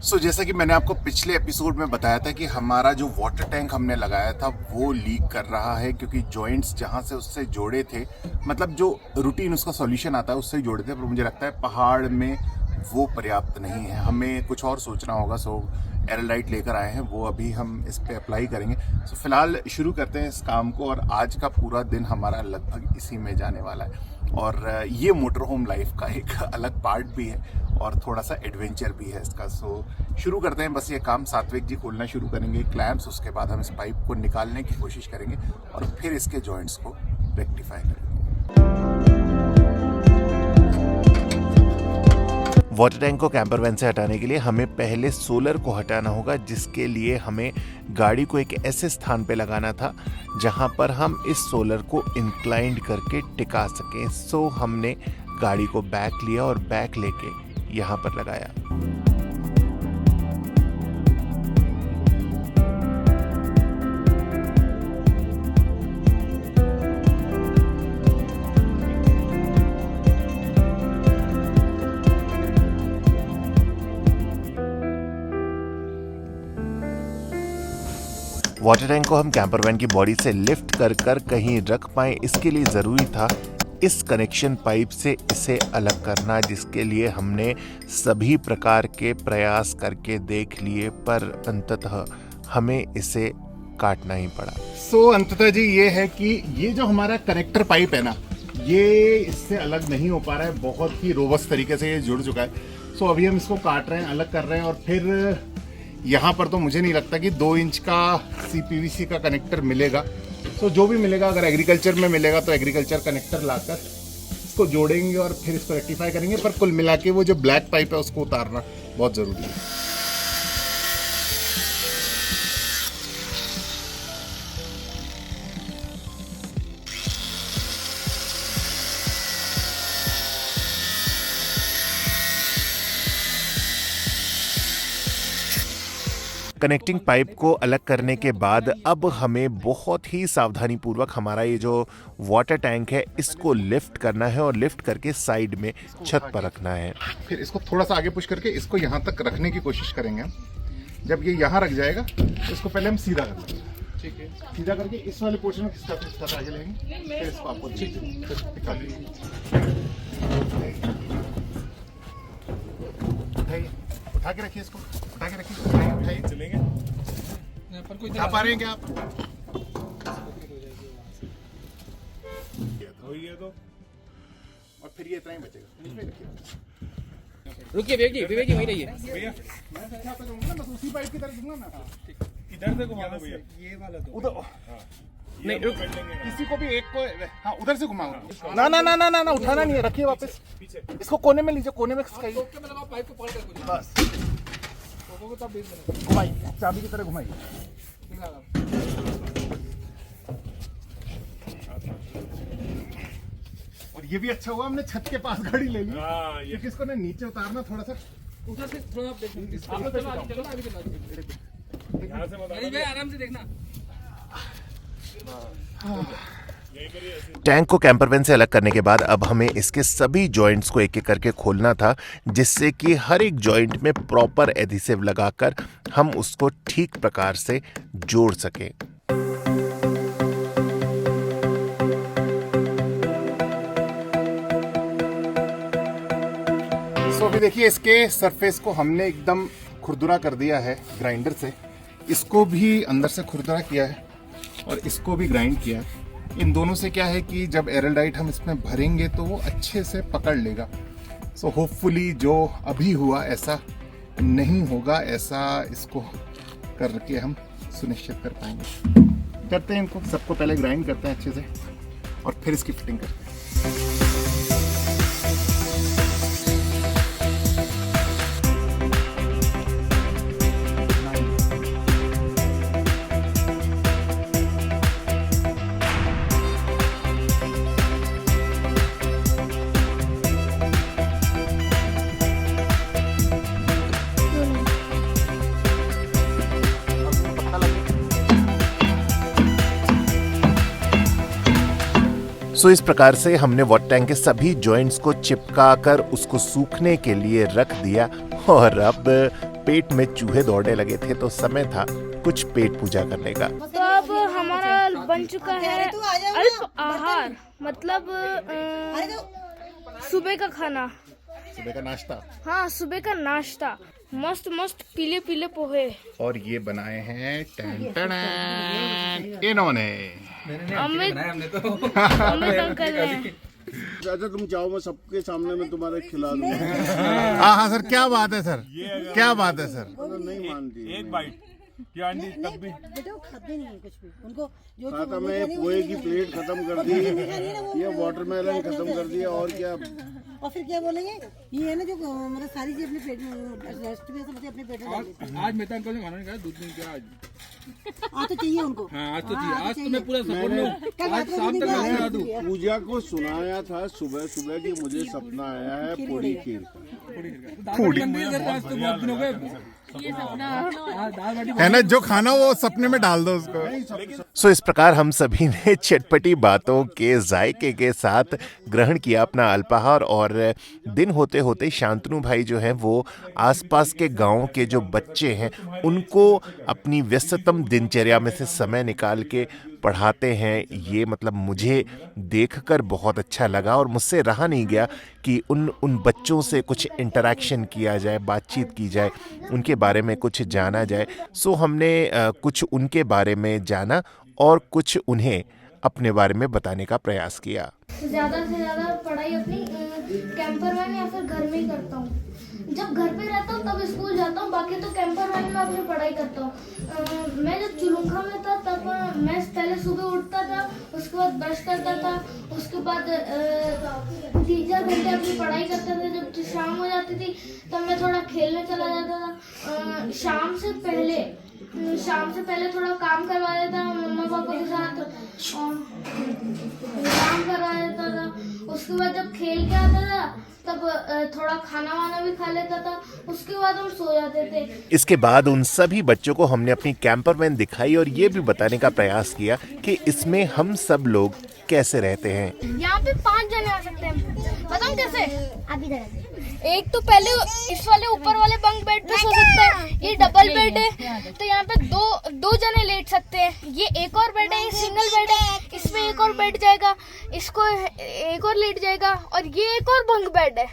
जैसा कि मैंने आपको पिछले एपिसोड में बताया था कि हमारा जो वाटर टैंक हमने लगाया था वो लीक कर रहा है, क्योंकि जॉइंट्स जहाँ से उससे जोड़े थे, मतलब जो रूटीन उसका सॉल्यूशन आता है उससे ही जोड़े थे, पर मुझे लगता है पहाड़ में वो पर्याप्त नहीं है, हमें कुछ और सोचना होगा। एयरलाइट लेकर आए हैं, वो अभी हम इस पे अप्लाई करेंगे। फिलहाल शुरू करते हैं इस काम को, और आज का पूरा दिन हमारा लगभग इसी में जाने वाला है। और ये मोटर होम लाइफ का एक अलग पार्ट भी है और थोड़ा सा एडवेंचर भी है इसका। शुरू करते हैं। बस ये काम सात्विक जी खोलना शुरू करेंगे क्लैंप्स, उसके बाद हम इस पाइप को निकालने की कोशिश करेंगे और फिर इसके जॉइंट्स को रेक्टिफाई करेंगे। वाटर टैंक को कैंपर वैन से हटाने के लिए हमें पहले सोलर को हटाना होगा, जिसके लिए हमें गाड़ी को एक ऐसे स्थान पे लगाना था जहां पर हम इस सोलर को इंक्लाइंड करके टिका सकें। हमने गाड़ी को बैक लिया और बैक लेके यहाँ पर लगाया। वाटर टैंक को हम कैंपर वैन की बॉडी से लिफ्ट कर कर कहीं रख पाए, इसके लिए ज़रूरी था इस कनेक्शन पाइप से इसे अलग करना, जिसके लिए हमने सभी प्रकार के प्रयास करके देख लिए, पर अंततः हमें इसे काटना ही पड़ा। अंततः जी ये है कि ये जो हमारा कनेक्टर पाइप है ना, ये इससे अलग नहीं हो पा रहा है, बहुत ही रोबस्ट तरीके से ये जुड़ चुका है। अभी हम इसको काट रहे हैं, अलग कर रहे हैं, और फिर यहाँ पर तो मुझे नहीं लगता कि 2 इंच का CPVC का कनेक्टर मिलेगा। जो भी मिलेगा, अगर एग्रीकल्चर में मिलेगा तो एग्रीकल्चर कनेक्टर लाकर इसको जोड़ेंगे और फिर इसको रेक्टिफाई करेंगे। पर कुल मिला के वो जो ब्लैक पाइप है उसको उतारना बहुत ज़रूरी है। कनेक्टिंग पाइप को अलग करने के बाद अब हमें बहुत ही सावधानी पूर्वक हमारा ये जो वाटर टैंक है इसको लिफ्ट करना है और लिफ्ट करके साइड में छत पर रखना है। फिर इसको थोड़ा सा आगे पुश करके इसको यहाँ तक रखने की कोशिश करेंगे। जब ये यहाँ रख जाएगा तो इसको पहले हम सीधा कर लेंगे। ठीक है, सीधा करके इस वाले पोर्शन में किसका आगे लेंगे, फिर इसको आपको उठा के रखिए, इसको उठा के रखिए, उठाइए, चलेंगे। उठा पा रहे हैं क्या आप? तो और फिर ये इतना ही बचेगा। रुकिए विवेक जी वहीं रहिए। भैया मैं उसी पाइप की तरफ दूंगा ना। इधर से घुमा दो भैया, ये वाला दो उधर। नहीं रुक, किसी को भी एक को, हाँ उधर से घुमाओ। ना ना ना ना ना उठाना नहीं है, रखिए वापस पीछे। इसको कोने में लीजिए, कोने में पाइप को पकड़ कर बस घुमाइए, चाबी की तरह घुमाइए। और ये भी अच्छा हुआ हमने छत के पास गाड़ी ले ली, क्योंकि इसको ना नीचे उतारना थोड़ा सा उधर से थोड़ा आराम से देखना। टैंक को कैंपर वैन से अलग करने के बाद अब हमें इसके सभी जॉइंट्स को एक एक करके खोलना था, जिससे कि हर एक जॉइंट में प्रॉपर एडहेसिव लगाकर हम उसको ठीक प्रकार से जोड़ सकें। अभी देखिए इसके सरफेस को हमने एकदम खुरदुरा कर दिया है ग्राइंडर से, इसको भी अंदर से खुरदुरा किया है और इसको भी ग्राइंड किया है। इन दोनों से क्या है कि जब एयरलाइट हम इसमें भरेंगे तो वो अच्छे से पकड़ लेगा। होपफुली जो अभी हुआ ऐसा नहीं होगा, ऐसा इसको करके हम सुनिश्चित कर पाएंगे। करते हैं इनको सबको पहले ग्राइंड करते हैं अच्छे से और फिर इसकी फिटिंग करते हैं। इस प्रकार से हमने वाटर टैंक के सभी जॉइंट्स को चिपका कर उसको सूखने के लिए रख दिया और अब पेट में चूहे दौड़ने लगे थे तो समय था कुछ पेट पूजा करने का। तो अब हमारा बन चुका है अल्प आहार, मतलब सुबह का खाना, सुबह का नाश्ता। हाँ सुबह का नाश्ता, मस्त मस्त पीले पीले पोहे। और ये बनाए हैं इन्होंने अमित अंकल ने। अच्छा तुम चाहो मैं सबके सामने में तुम्हारे खिला दूंगा। हाँ हाँ सर, क्या बात है सर, क्या बात है सर। नहीं मानती एक बाइट क्या आंटी तब भी बेटा वो खाते नहीं है कुछ भी, उनको जो खाता मैं पोहे की प्लेट खत्म कर दी, ये वाटरमेलन खत्म कर दिया और क्या। और फिर क्या बोलेंगे, ये है ना जो मतलब सारी चीज अपने पेट में रेस्ट में समझते अपने पेट में डाल देते हैं। आज मेहता अंकल ने खाना नहीं खाया, दूध नहीं किया आज। आज तो चाहिए उनको। हाँ आज तो चाहिए, आज तो मैं पूरा सपोर्ट में हूँ। कल आज रात को शाम भी तक नहीं मैं खाया। खिला दूँ। पूजा को सुनाया था सुबह सुबह कि मुझे सपना आया है पूरी खीर का। दाल बाटी बन रही है घर पे, आज तो बहुत दिन हो गए। हाँ, दाल बाटी है ना, जो खाना वो सपने में डाल दो उसको। सो इस प्रकार हम सभी ने चटपटी बातों के जायके के साथ ग्रहण किया अपना अल्पाहार, और दिन होते होते शांतनु भाई जो है वो आसपास के गांव के जो बच्चे हैं उनको अपनी व्यस्ततम दिनचर्या में से समय निकाल के पढ़ाते हैं। ये मतलब मुझे देखकर बहुत अच्छा लगा और मुझसे रहा नहीं गया कि उन बच्चों से कुछ इंटरेक्शन किया जाए, बातचीत की जाए, उनके बारे में कुछ जाना जाए। सो हमने कुछ उनके बारे में जाना और कुछ उन्हें अपने बारे में बताने का प्रयास किया। ज़्यादा से ज़्यादा पढ़ाई अपनी कैंपर वैन या फिर घर में ही करता हूँ। जब घर पे रहता हूँ तब स्कूल जाता हूँ, बाकी तो कैंपर वैन में अपनी पढ़ाई करता हूँ। मैं जब चुलुंखा में था तब मैं पहले सुबह उठता था, उसके बाद ब्रश करता था, उसके बाद 3-4 घंटे अपनी पढ़ाई करता था। जब शाम हो जाती थी तब मैं थोड़ा खेलने चला जाता था। शाम से पहले थोड़ा काम करवा देता था मम्मा पापा के साथ, और काम करवा देता था। उसके बाद जब खेल के आता था तब थोड़ा खाना वाना भी खा लेता था, उसके बाद हम सो जाते थे। इसके बाद उन सभी बच्चों को हमने अपनी कैंपर वैन दिखाई और ये भी बताने का प्रयास किया कि इसमें हम सब लोग कैसे रहते हैं। यहाँ पे 5 जने आ सकते हैं, बताऊँ कैसे? आप इधर एक तो पहले इस वाले ऊपर वाले बंक बेड पे सो सकते हैं, ये डबल बेड है तो यहाँ पे दो जने लेट सकते हैं। ये एक और बेड है, ये सिंगल बेड है, इसमें एक और बैठ जाएगा, इसको एक और लेट जाएगा, और ये एक और बंक बेड है,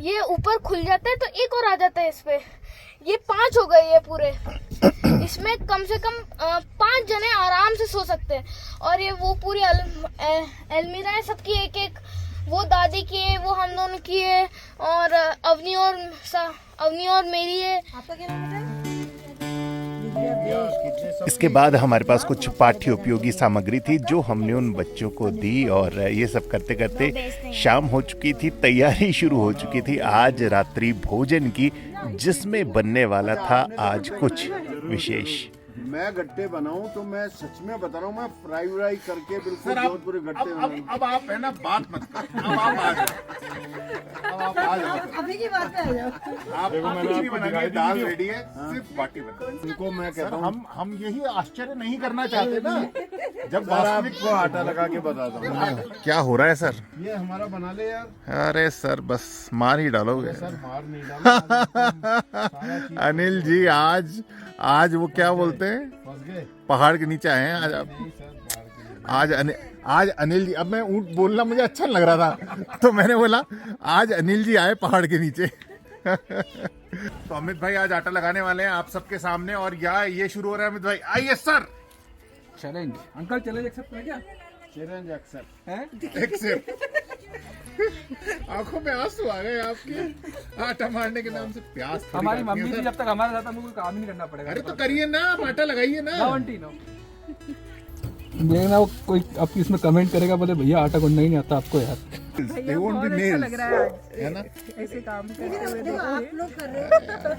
ये ऊपर खुल जाता है तो एक और आ जाता है इस पे। ये 5 हो गए ये पूरे। इसमें कम से कम 5 जने आराम से सो सकते हैं। और ये वो पूरी अलमीरा है, सबकी एक एक, वो दादी की है, वो हम दोनों की है, और अवनी और मेरी है। आपका क्या नाम है? इसके बाद हमारे पास कुछ पाठ्य उपयोगी सामग्री थी जो हमने उन बच्चों को दी, और ये सब करते करते शाम हो चुकी थी, तैयारी शुरू हो चुकी थी आज रात्रि भोजन की, जिसमें बनने वाला था आज कुछ विशेष। मैं गट्टे बनाऊं तो मैं सच में बता रहा हूँ, मैं फ्राई करके बिल्कुल जोधपुरी गट्टे बनाऊं। अब आप है ना बात मत करो, अब आप आ जाओ। अभी की बात पे आ जाओ। आप कुछ नहीं बनाएंगे, दाल रेडी है, सिर्फ बाटी बना। उनको मैं कहता हूँ हम यही आश्चर्य नहीं करना चाहते ना, जब सर आपको आटा लगा के बताता हूँ। क्या हो रहा है सर? ये हमारा बना ले यार। अरे सर बस मार ही डालोगे। सर मार नहीं डाला। अनिल जी आज वो क्या बोलते हैं, फंस गए। पहाड़ के नीचे आए हैं आज आप। आज अनिल जी, अब मैं ऊँट बोलना मुझे अच्छा लग रहा था तो मैंने बोला आज अनिल जी आए पहाड़ के नीचे। तो अमित भाई आज आटा लगाने वाले हैं आप सबके सामने, और ये शुरू हो रहा है। अमित भाई आइए sir. Challenge uncle, challenge accept करें क्या? चैलेंज एक्सेप्ट हैं? एक्सेप्ट। आंखों में आंसू आ गए आपके आटा मारने के नाम से। प्यास थोड़ी हमारी काटनी है मम्मी सर। जी जब तक हमारे साथ, हमको कोई काम ही नहीं करना पड़ेगा। अरे तो करिए ना, आप आटा लगाइए ना। No aunty no. देखना वो कोई अब इसमें कमेंट करेगा, बोले भैया आटा गूंदना ही नहीं आता आपको यार। They won't be nails, है ना? आप लोग कर रहे हो।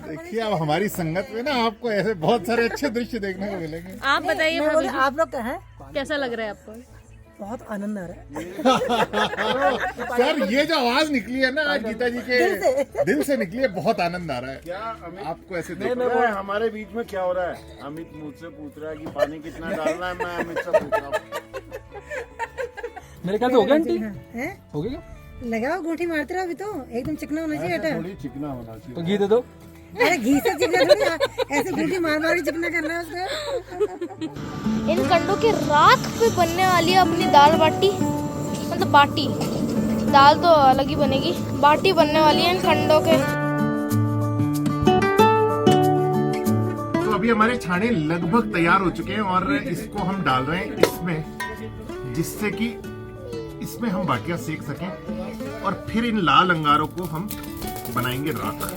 देखिए अब हमारी संगत में ना आपको ऐसे बहुत सारे अच्छे दृश्य देखने को मिलेंगे। आप बताइए मैं बोले, भाभी आप लोग का है कैसा लग रहा है आपको? बहुत आनंद आ रहा है। सर ये जो आवाज निकली है ना आज गीता जी के दिल से निकली है, बहुत आनंद आ रहा है। क्या अमित आपको ऐसे नहीं, देखो। मैं हमारे बीच में क्या हो रहा है? अमित मुझसे पूछ रहा है कि पानी कितना डालना है, मैं अमित से पूछ रहा हूँ। मेरे ख्याल से हो गया आंटी, हैं? हो गया क्या? लगाओ, गोटी मारते रहो, अभी तो एकदम चिकना होना चाहिए आटा। थोड़ी चिकना होना तो चाहिए। घी दे दो। अरे घी से चिकना थोड़ी, ऐसे घूटी मार मार के चिकना करना है उसको। इन कंडों के राख पे बनने वाली है अपनी दाल बाटी, मतलब बाटी, दाल तो अलग ही बनेगी, बाटी बनने वाली है इन कंडों के। तो अभी हमारे छाने लगभग तैयार हो चुके हैं और इसको हम डाल रहे हैं इसमें, जिससे कि इसमें हम बाटियां सेक सकें और फिर इन लाल अंगारों को हम बनाएंगे राख।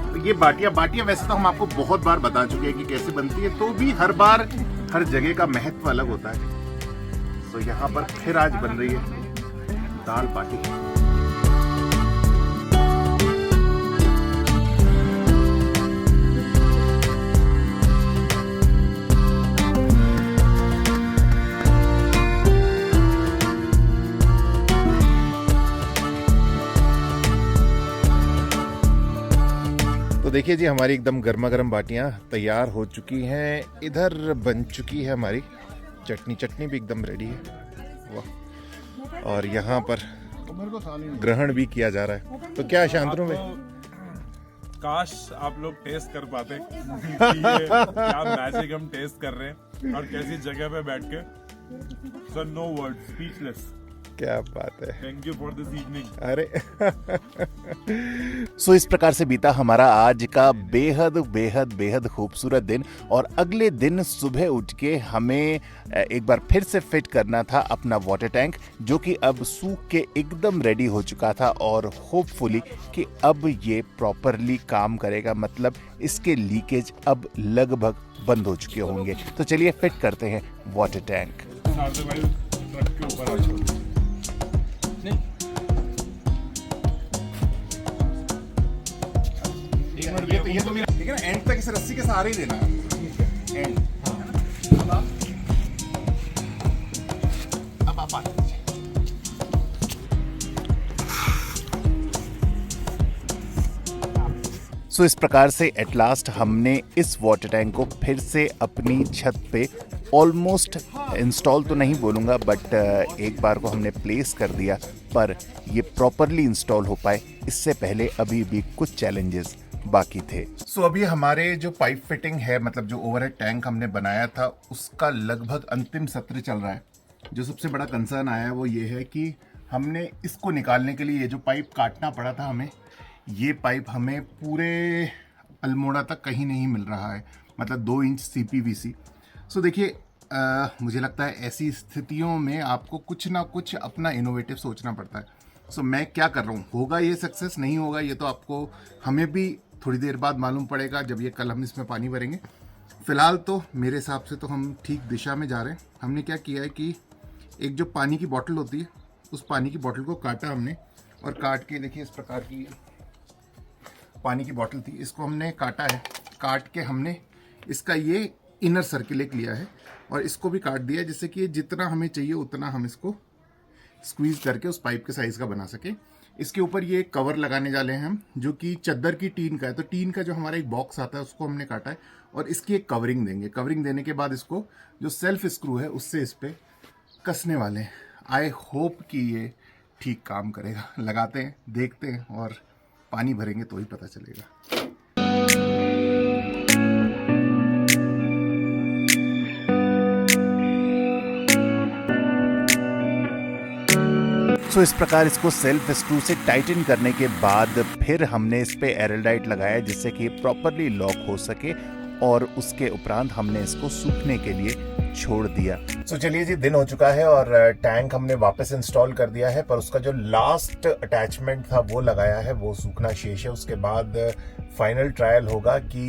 तो ये बाटियां वैसे तो हम आपको बहुत बार बता चुके हैं कि कैसे बनती है, तो भी हर बार हर जगह का महत्व अलग होता है। तो यहाँ पर फिर आज बन रही है दाल बाटी। तो देखिए जी, हमारी एकदम गर्मा गर्म बाटियां तैयार हो चुकी हैं। इधर बन चुकी है हमारी चटनी भी एकदम रेडी है। वाह। और यहाँ पर ग्रहण भी किया जा रहा है। तो क्या शांतनु में काश आप लोग टेस्ट कर पाते कि ये क्या मैजिक हम टेस्ट कर रहे हैं और कैसी जगह पे बैठ के। So no word, speechless. क्या बात है। Thank you for this evening. अरे सो इस प्रकार से बीता हमारा आज का बेहद खूबसूरत दिन। और अगले दिन सुबह उठ के हमें एक बार फिर से फिट करना था अपना वाटर टैंक, जो कि अब सूख के एकदम रेडी हो चुका था और होपफुली कि अब ये प्रॉपरली काम करेगा, मतलब इसके लीकेज अब लगभग बंद हो चुके होंगे। तो चलिए फिट करते हैं वाटर टैंक। ट्रक के ऊपर आ जाओ। ये तो मेरा, ठीक है ना, एंड तक इस रस्सी के सहारे ही देना है। एंड अब आप बात कीजिए। सो इस प्रकार से एट लास्ट हमने इस वाटर टैंक को फिर से अपनी छत पे ऑलमोस्ट इंस्टॉल तो नहीं बोलूँगा, बट एक बार को हमने प्लेस कर दिया, पर ये प्रॉपरली इंस्टॉल हो पाए इससे पहले अभी भी कुछ चैलेंजेस बाकी थे। सो अभी हमारे जो पाइप फिटिंग है, मतलब जो ओवरहेड टैंक हमने बनाया था, उसका लगभग अंतिम सत्र चल रहा है। जो सबसे बड़ा कंसर्न आया है वो ये है कि हमने इसको निकालने के लिए ये जो पाइप काटना पड़ा था हमें, ये पाइप हमें पूरे अल्मोड़ा तक कहीं नहीं मिल रहा है, मतलब 2 इंच CPVC। सो देखिए, मुझे लगता है ऐसी स्थितियों में आपको कुछ ना कुछ अपना इनोवेटिव सोचना पड़ता है। सो मैं क्या कर रहा हूँ, होगा ये सक्सेस, नहीं होगा ये तो आपको, हमें भी थोड़ी देर बाद मालूम पड़ेगा जब ये कल हम इसमें पानी भरेंगे। फिलहाल तो मेरे हिसाब से तो हम ठीक दिशा में जा रहे हैं। हमने क्या किया है कि एक जो पानी की बोतल होती है, उस पानी की बोतल को काटा हमने, और काट के देखिए इस प्रकार की पानी की बोतल थी, इसको हमने काटा है। काट के हमने इसका ये इनर सर्किल एक लिया है और इसको भी काट दिया, जिससे कि जितना हमें चाहिए उतना हम इसको स्क्वीज करके उस पाइप के साइज का बना सके। इसके ऊपर ये कवर लगाने वाले हैं हम, जो कि चद्दर की टीन का है। तो टीन का जो हमारा एक बॉक्स आता है उसको हमने काटा है और इसकी एक कवरिंग देंगे। कवरिंग देने के बाद इसको जो सेल्फ स्क्रू है उससे इस पर कसने वाले हैं। आई होप कि ये ठीक काम करेगा। लगाते हैं, देखते हैं, और पानी भरेंगे तो ही पता चलेगा। सो इस प्रकार इसको सेल्फ स्क्रू से टाइटन करने के बाद फिर हमने इस पे एरलडाइट लगाया, जिससे कि प्रॉपरली लॉक हो सके, और उसके उपरांत हमने इसको सूखने के लिए छोड़ दिया। सो चलिए जी, दिन हो चुका है और टैंक हमने वापस इंस्टॉल कर दिया है, पर उसका जो लास्ट अटैचमेंट था वो लगाया है, वो सूखना शेष है। उसके बाद फाइनल ट्रायल होगा कि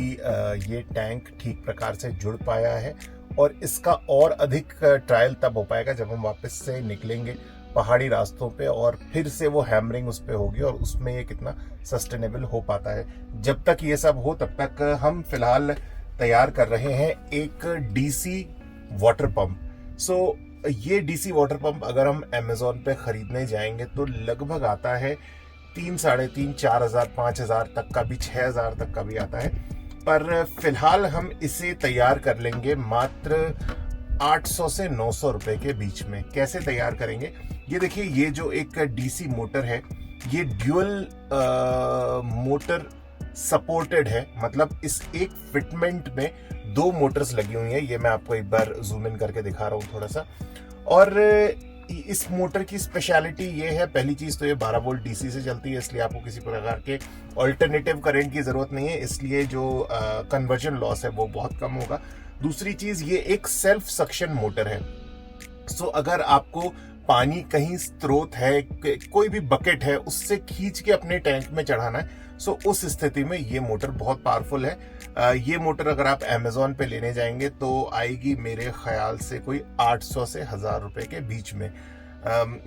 ये टैंक ठीक प्रकार से जुड़ पाया है, और इसका और अधिक ट्रायल तब हो पाएगा जब हम वापस से निकलेंगे पहाड़ी रास्तों पे, और फिर से वो हैमरिंग उस पे होगी और उसमें ये कितना सस्टेनेबल हो पाता है। जब तक ये सब हो तब तक हम फिलहाल तैयार कर रहे हैं एक DC वाटर पंप। सो ये DC वाटर पंप अगर हम Amazon पे खरीदने जाएंगे तो लगभग आता है 3, 3.5, 4,000, 5,000 तक का भी, 6,000 तक का भी आता है। पर फिलहाल हम इसे तैयार कर लेंगे मात्र 800 से 900 रुपए के बीच में। कैसे तैयार करेंगे, ये देखिए, ये जो एक डीसी मोटर है, ये ड्यूअल मोटर सपोर्टेड है, मतलब इस एक फिटमेंट में 2 मोटर्स लगी हुई हैं। ये मैं आपको एक बार जूम इन करके दिखा रहा हूँ थोड़ा सा। और इस मोटर की स्पेशलिटी ये है, पहली चीज तो ये 12 वोल्ट डीसी से चलती है, इसलिए आपको किसी प्रकार के ऑल्टरनेटिव करंट की जरूरत नहीं है, इसलिए जो कन्वर्जन लॉस है वो बहुत कम होगा। दूसरी चीज, ये एक सेल्फ सक्शन मोटर है। सो अगर आपको पानी कहीं स्रोत है, कोई भी बकेट है, उससे खींच के अपने टैंक में चढ़ाना है, सो उस स्थिति में ये मोटर बहुत पावरफुल है। ये मोटर अगर आप अमेजोन पे लेने जाएंगे तो आएगी मेरे ख्याल से कोई 800 से 1000 रुपए के बीच में।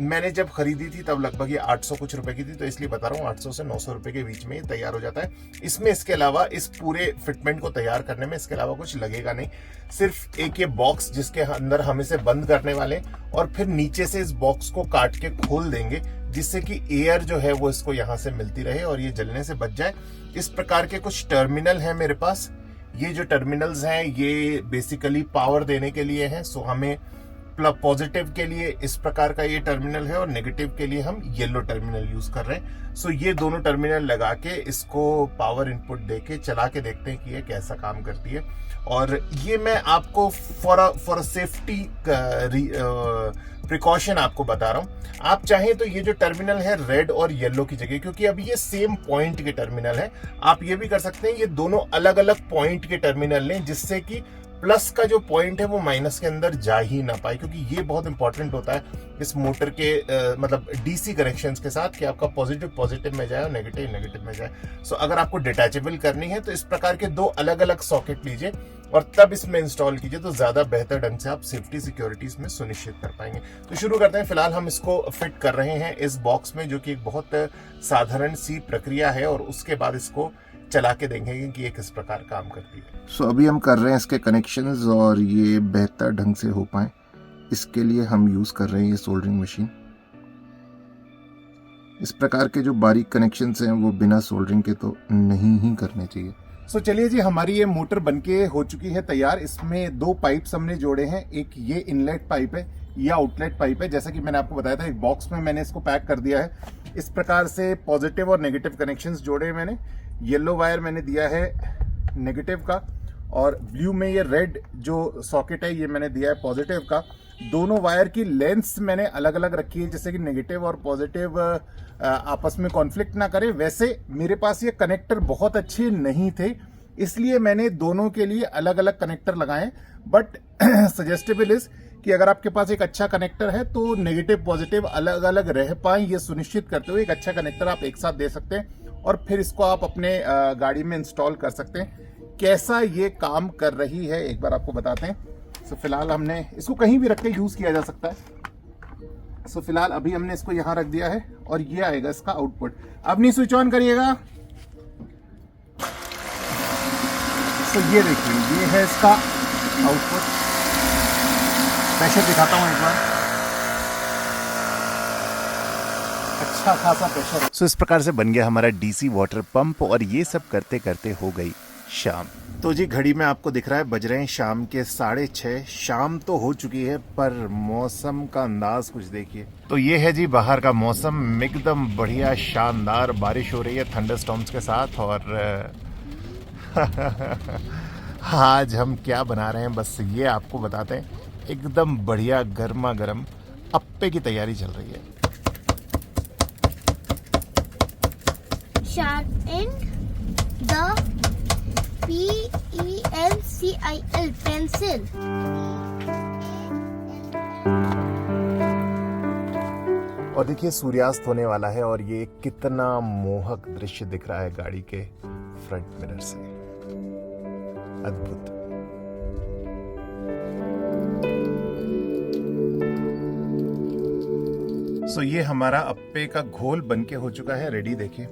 मैंने जब खरीदी थी तब लगभग ये 800 कुछ रुपए की थी, तो इसलिए बता रहा हूँ 800 से 900 रुपए के बीच में ये तैयार हो जाता है। इसमें इसके अलावा, इस पूरे फिटमेंट को तैयार करने में इसके अलावा कुछ लगेगा नहीं, सिर्फ एक ये बॉक्स जिसके अंदर हम इसे बंद करने वाले हैं, और फिर नीचे से इस बॉक्स को काट के खोल देंगे, जिससे कि एयर जो है वो इसको यहाँ से मिलती रहे और ये जलने से बच जाए। इस प्रकार के कुछ टर्मिनल है मेरे पास। ये जो टर्मिनल्स हैं ये बेसिकली पावर देने के लिए हैं। सो हमें पॉजिटिव के लिए इस प्रकार का ये टर्मिनल है और नेगेटिव के लिए हम येलो टर्मिनल यूज कर रहे हैं। सो ये दोनों टर्मिनल लगा के इसको पावर इनपुट देके चला के देखते हैं कि ये कैसा काम करती है। और ये मैं आपको फॉर सेफ्टी प्रिकॉशन आपको बता रहा हूं। आप चाहें तो ये जो टर्मिनल है रेड और येलो की जगह, क्योंकि अभी ये सेम पॉइंट के टर्मिनल है, आप ये भी कर सकते हैं ये दोनों अलग अलग पॉइंट के टर्मिनल लें, जिससे कि प्लस का जो पॉइंट है वो माइनस के अंदर जा ही ना पाए, क्योंकि ये बहुत इंपॉर्टेंट होता है इस मोटर के मतलब डीसी कनेक्शंस के साथ, कि आपका पॉजिटिव पॉजिटिव में जाए और नेगेटिव नेगेटिव में जाए। सो अगर आपको डिटैचेबल करनी है तो इस प्रकार के 2 अलग अलग सॉकेट लीजिए और तब इसमें इंस्टॉल कीजिए, तो ज्यादा बेहतर ढंग से आप सेफ्टी सिक्योरिटी इसमें सुनिश्चित कर पाएंगे। तो शुरू करते हैं। फिलहाल हम इसको फिट कर रहे हैं इस बॉक्स में, जो कि एक बहुत साधारण सी प्रक्रिया है, और उसके बाद इसको चला के देखेंगे कि ये किस प्रकार काम करती है। सो अभी हम कर रहे हैं इसके कनेक्शंस, और ये बेहतर ढंग से हो पाए इसके लिए हम यूज कर रहे हैं ये सोल्डरिंग मशीन। इस प्रकार के जो बारीक कनेक्शंस हैं वो बिना सोल्डरिंग के तो नहीं ही करने चाहिए। सो चलिए जी, हमारी ये मोटर बनके हो चुकी है तैयार। इसमें 2 पाइप्स हमने जोड़े हैं, एक ये इनलेट पाइप है, ये आउटलेट पाइप है। जैसा कि मैंने आपको बताया था, एक बॉक्स में मैंने इसको पैक कर दिया है। इस प्रकार से पॉजिटिव और नेगेटिव कनेक्शंस जोड़े हैं मैंने। येलो वायर मैंने दिया है नेगेटिव का, और ब्लू में ये रेड जो सॉकेट है ये मैंने दिया है पॉजिटिव का। दोनों वायर की लेंथ्स मैंने अलग अलग रखी है, जैसे कि नेगेटिव और पॉजिटिव आपस में कॉन्फ्लिक्ट ना करे। वैसे मेरे पास ये कनेक्टर बहुत अच्छे नहीं थे, इसलिए मैंने दोनों के लिए अलग अलग कनेक्टर लगाए। बट सजेस्टेबल इज कि अगर आपके पास एक अच्छा कनेक्टर है तो नेगेटिव पॉजिटिव अलग अलग रह पाए, ये सुनिश्चित करते हुए एक अच्छा कनेक्टर आप एक साथ दे सकते हैं, और फिर इसको आप अपने गाड़ी में इंस्टॉल कर सकते हैं। कैसा ये काम कर रही है एक बार आपको बताते हैं। सो फिलहाल हमने इसको कहीं भी रख के यूज किया जा सकता है। सो फिलहाल अभी हमने इसको यहां रख दिया है, और ये आएगा इसका आउटपुट। अब नहीं स्विच ऑन करिएगा। सो ये देखिए, ये है इसका आउटपुट। प्रेशर दिखाता हूं एक बार, अच्छा खासा प्रेशर। सो इस प्रकार से बन गया हमारा डीसी वाटर पंप, और ये सब करते करते हो गई शाम। तो जी घड़ी में आपको दिख रहा है बज रहे हैं शाम के 6:30। शाम तो हो चुकी है, पर मौसम का अंदाज कुछ देखिए। तो ये है जी बाहर का मौसम, एकदम बढ़िया शानदार बारिश हो रही है थंडरस्टॉर्म्स के साथ। और आज हम क्या बना रहे हैं बस ये आपको बताते हैं। एकदम बढ़िया गर्मा गर्म अप्पे की तैयारी चल रही है। sharpen the pencil pencil. और देखिए सूर्यास्त होने वाला है, और ये कितना मोहक दृश्य दिख रहा है गाड़ी के फ्रंट मिरर से। अद्भुत। सो ये हमारा अप्पे का घोल बनके हो चुका है रेडी। देखिए,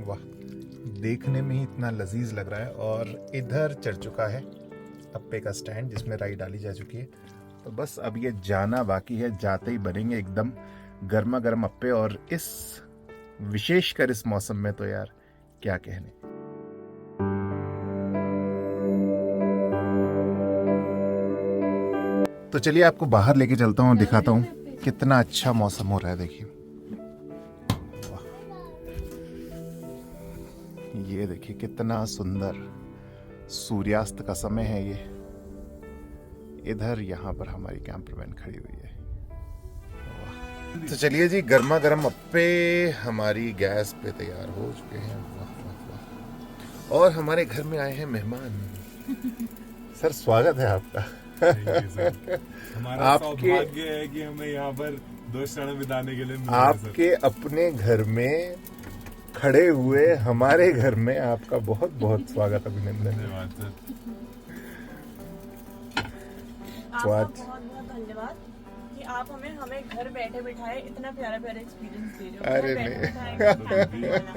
वाह, देखने में ही इतना लजीज लग रहा है। और इधर चढ़ चुका है अप्पे का स्टैंड, जिसमें राई डाली जा चुकी है। तो बस अब ये जाना बाकी है, जाते ही बनेंगे एकदम गर्मा गर्म अप्पे। और इस विशेषकर इस मौसम में तो यार क्या कहने। तो चलिए आपको बाहर लेके चलता हूँ और दिखाता हूँ कितना अच्छा मौसम हो रहा है। देखिए वाह। ये देखिए कितना सुंदर सूर्यास्त का समय है ये। इधर यहाँ पर हमारी कैंपर वैन खड़ी हुई है। वाह। तो चलिए जी, गर्मा गर्म अप्पे हमारी गैस पे तैयार हो चुके हैं। वाह वाह वाह। और हमारे घर में आए हैं मेहमान। सर स्वागत है आपका। हमारा आपके- सौभाग्य है कि हमें यहाँ पर 2 क्षण बिताने के लिए मिले हैं, सर। आपके अपने घर में खड़े हुए हमारे घर में आपका बहुत बहुत स्वागत, अभिनंदन। धन्यवाद सर। तो आज बहुत बहुत धन्यवाद कि आप हमें घर बैठे बिठाए इतना प्यारा प्यारा एक्सपीरियंस दे रहे हो। अरे घर बैठे नहीं। बिठाए खाना बनाना।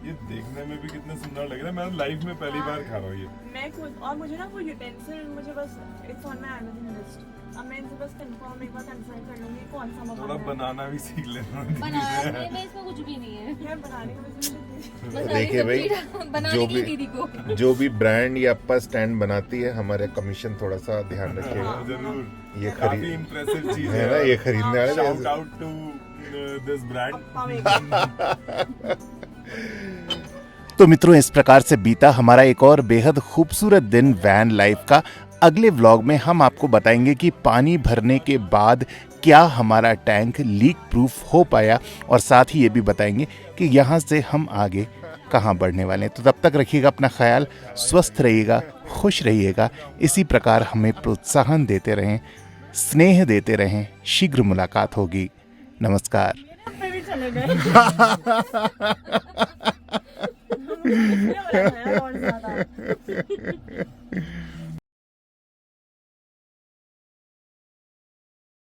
ये देखने में भी कितना सुंदर लग रहा है। मैं लाइफ में पहली बार खा रहा हूँ ये। मैं खुद, और मुझे ना वो यूटेंसिल मुझे बस it's on my Amazon list. अब मैं इनसे बस कंफर्म एक बार कंफर्म कर लूंगी कौन सा थोड़ा मंगाना है। बनाना भी सीख लेना। बनाने में इसमें कुछ भी नहीं है। यार बनाने का वैसे मुझे बस देखिए भाई, बनाने जो के लिए भी- दीदी को जो भी ब्रांड या अप्पा स्टैंड बनाती है, हमारे कमीशन थोड़ा सा ध्यान रखिएगा। जरूर। ये काफी खरीद इम्प्रेसिव चीज है ना, ये खरीदने वाले shout out to this brand. पप्पा मेकर। तो मित्रों, इस प्रकार से बीता हमारा एक और बेहद खूबसूरत दिन वैन लाइफ का। अगले व्लॉग में हम आपको बताएंगे कि पानी भरने के बाद क्या हमारा टैंक लीक प्रूफ हो पाया, और साथ ही ये भी बताएंगे कि यहाँ से हम आगे कहाँ बढ़ने वाले हैं। तो तब तक रखिएगा अपना ख्याल, स्वस्थ रहिएगा, खुश रहिएगा। इसी प्रकार हमें प्रोत्साहन देते रहें, स्नेह देते रहें। शीघ्र मुलाकात होगी। नमस्कार। पे भी चले गए। मुझे लगा यार और ज्यादा।